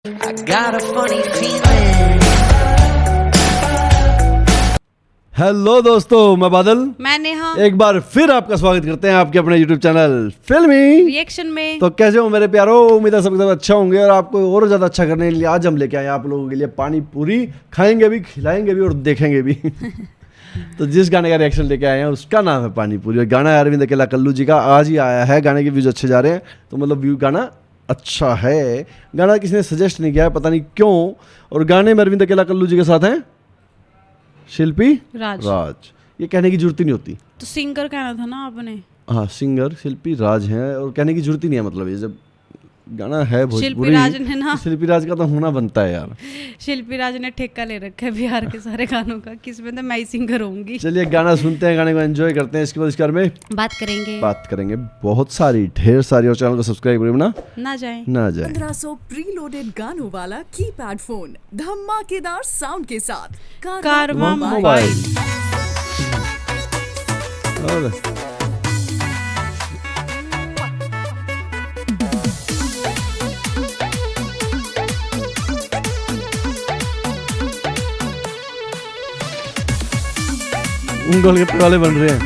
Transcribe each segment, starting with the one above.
I got a funny feeling. Hello दोस्तों, मैं बादल, मैं नेहा। एक बार फिर आपका स्वागत करते हैं आपके अपने YouTube चैनल फिल्मी रिएक्शन में। तो कैसे हो मेरे प्यारो? उम्मीद है सब सब अच्छा होंगे और आपको और ज़्यादा अच्छा करने के लिए आज हम लेके आए हैं आप लोगों के लिए पानी पूरी। खाएंगे भी, खिलाएंगे भी और देखेंगे भी। तो जिस गाने का रिएक्शन लेके आए हैं उसका नाम है पानी पूरी और गाना है अरविंद अकेला कल्लू जी का। आज ही आया है, गाने के व्यूज अच्छे जा रहे हैं, तो मतलब व्यू गाना अच्छा है। गाना किसी ने सजेस्ट नहीं किया है, पता नहीं क्यों। और गाने में अरविंद अकेला कल्लू जी के साथ हैं शिल्पी राज। ये कहने की जरूरत ही नहीं होती। तो सिंगर कहना था ना आपने। हाँ, सिंगर शिल्पी राज हैं और कहने की जरूरत ही नहीं है। मतलब ये जब गाना है शिल्पी राज ने ना, शिल्पी राज का तो होना बनता है यार। शिल्पी राज ने ठेका ले रखा है बिहार के सारे गानों का, किसमें तो मैं ही सिंगर होंगी। चलिए गाना सुनते हैं, गाने को एंजॉय करते हैं, इसके बाद इसके बारे में बात करेंगे बहुत सारी, ढेर सारी। और चैनल को सब्सक्राइब करिए ना जाए 1500 प्रीलोडेड गानों वाला कीपैड फोन धमाकेदार साउंड के साथ कारवां मोबाइल। और गोलगप्पे वाले बन रहे हैं।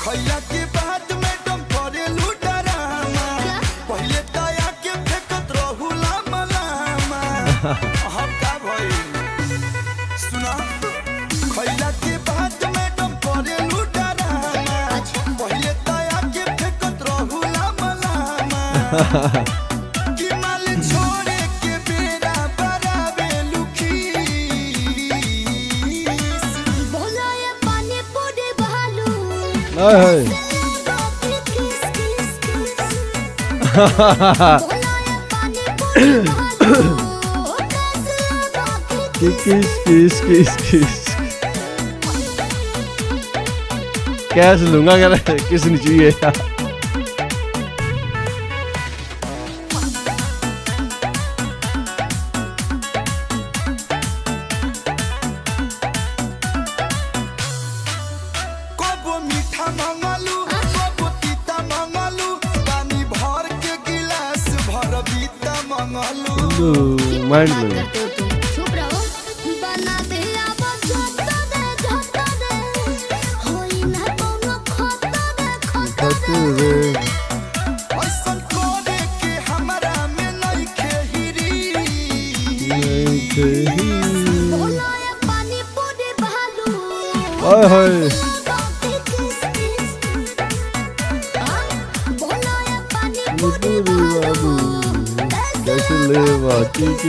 खैला के बाद मैडम करेलू डरामा पहिले तया के फेकत रहुला मलामा हम का भइल सुना खैला के बाद मैडम करेलू डरामा पहिले तया के फेकत रहुला मलामा कि माल छोड़े के बेरा बराबे लुखी बोला ये पानी पूरी बहालू हाय हाय बोला ये पानी पूरी बहालू किस कैश लूंगा क्या? किस नहीं चाहिए यार। कबो मीठा मंगलू कबो तीता मंगलू पानी भर के गिलास भर बीता मंगलू माइंड बात ब्लोइंग। करते हो तुम चुप रहो बना दे अब झोटा दे होई ना कोनो खोटा दे ऐसन करे के हमरा में नइखे हिरी बोला ये पानी पूरी बहालू हाय हाय बोला ये पानी पूरी बाबू कैसे लेवा किस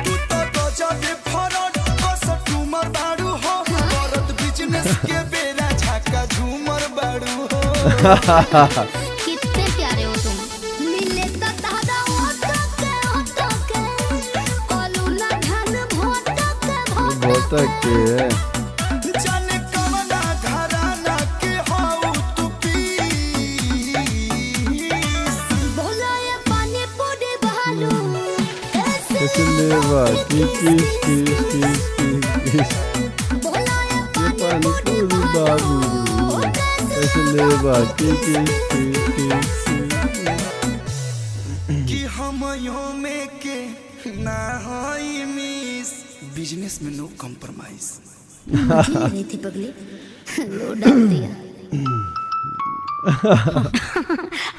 तू तो गजब फरड कस टूमर बाड़ू हो करत बिजनेस के बेरा झाका झूमर बाड़ू हो कितने प्यारे हो तुम मिले तो दादा होतो के कोलू ना धन भोटो के है। जाने कवना घराना के हऊ तू पीस बोला ये पानी पूरी बहालू कैसे लेवा किस बोला ये पानी पूरी बाबू कैसे लेवा किस कि हम यो में के ना होई मिस बिजनेस में नो कॉम्प्रोमाइज रही थी पगली लो डाल दिया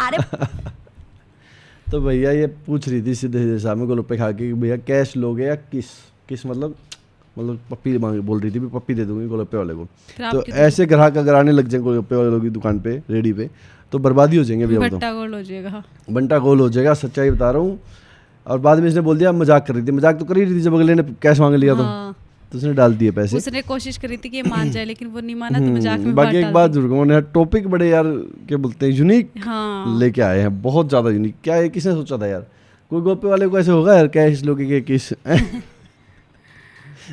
अरे तो भैया ये पूछ रही थी सीधे सीधे सामने गोलगप्पे खा के कि भैया कैश लोगे या किस मतलब पप्पी मांग बोल रही थी भी पप्पी दे दूंगी गोलगप्पे वाले को। फिर तो आपकी ऐसे ग्राहक अगर आने लग जाए गोलगप्पे वाले लोग की दुकान पे रेडी पे तो बर्बादी हो जाएंगे भैया। तो भट्टा गोल हो जाएगा। बंटा गोल हो जाएगा, सच्चाई बता रहा हूँ। और बाद में इसने बोल दिया मजाक कर रही थी, मजाक तो कर ही रही थी जब अगले ने कैश मांग लिया हाँ। तो उसने डाल दिए पैसे। उसने कोशिश करी थी कि ये मान जाए लेकिन वो नहीं माना, तो मजाक में बाकी बात एक बात जरूर कहूँ, टॉपिक बड़े यार क्या बोलते हैं यूनिक हाँ। लेके आए हैं, बहुत ज़्यादा यूनिक। क्या है, किसने सोचा था यार? कोई गोपे वाले को ऐसे होगा यार कैश लोगे के किस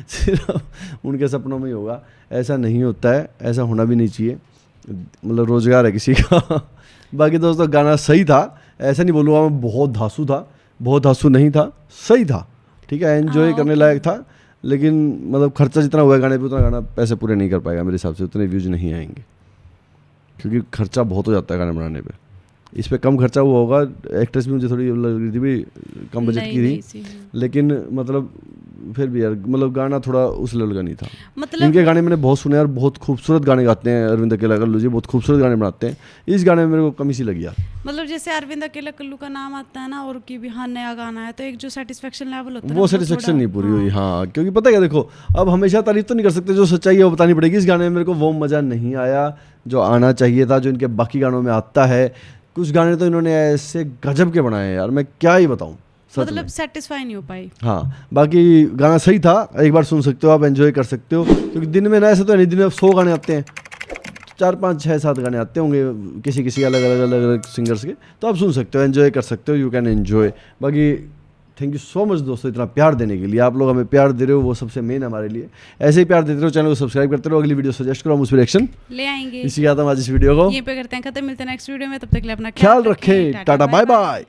सिर्फ उनके सपनों में ही होगा, ऐसा नहीं होता है, ऐसा होना भी नहीं चाहिए। मतलब रोजगार है किसी का। बाकी दोस्तों गाना सही था, ऐसा नहीं बोलूँगा मैं बहुत धांसू था, बहुत धांसू नहीं था, सही था, ठीक है, एंजॉय करने लायक था। लेकिन मतलब खर्चा जितना हुआ है गाने पे उतना गाना पैसे पूरे नहीं कर पाएगा मेरे हिसाब से, उतने व्यूज नहीं आएंगे क्योंकि खर्चा बहुत हो जाता है गाने बनाने पे। इस पे कम खर्चा हुआ होगा, एक्ट्रेस भी मुझे थोड़ी लग रही थी भी कम बजट की थी, लेकिन मतलब फिर भी यार मतलब गाना थोड़ा उस लेवल का नहीं था। मतलब इनके गाने मैंने बहुत सुने यार, बहुत खूबसूरत गाने गाते हैं अरविंद अकेला कल्लू जी, बहुत खूबसूरत गाने बनाते हैं। इस गाने में मेरे को कमी सी लगी यार। मतलब जैसे अरविंद अकेला कल्लू का नाम आता है ना और कि भी हाँ नया गाना है, तो एक जो सेटिस्फेक्शन लेवल होता है वो सेटिस्फेक्शन नहीं पूरी हुई। हाँ क्योंकि पता है क्या, देखो अब हमेशा तारीफ तो नहीं कर सकते, जो सच्चाई है वो बतानी पड़ेगी। इस गाने में मेरे को वो मज़ा नहीं आया जो आना चाहिए था, जो इनके बाकी गानों में आता है। कुछ गाने तो इन्होंने ऐसे गजब के बनाए हैं यार, मैं क्या ही बताऊँ, मतलब सेटिस्फाई नहीं हो पाई। हाँ बाकी गाना सही था, एक बार सुन सकते हो आप, एंजॉय कर सकते हो, क्योंकि दिन में ना ऐसे तो नहीं, दिन में 100 गाने आते हैं, 4 5 6 7 गाने आते होंगे किसी अलग सिंगर्स के, तो आप सुन सकते हो, एंजॉय कर सकते हो, यू कैन एंजॉय। बाकी थैंक यू सो मच दोस्तों इतना प्यार देने के लिए, आप लोग हमें प्यार दे रहे हो वो सबसे मेन हमारे लिए। ऐसे ही प्यार देते रहो, चैनल को सब्सक्राइब करते रहो, अगली वीडियो सजेस्ट करो, हम उस पर रिएक्शन ले आएंगे। इसी के साथ हम आज इस वीडियो को यहीं पे करते हैं खत्म, मिलते हैं नेक्स्ट वीडियो में, तब तक के लिए अपना ख्याल रखें, टाटा बाय बाय।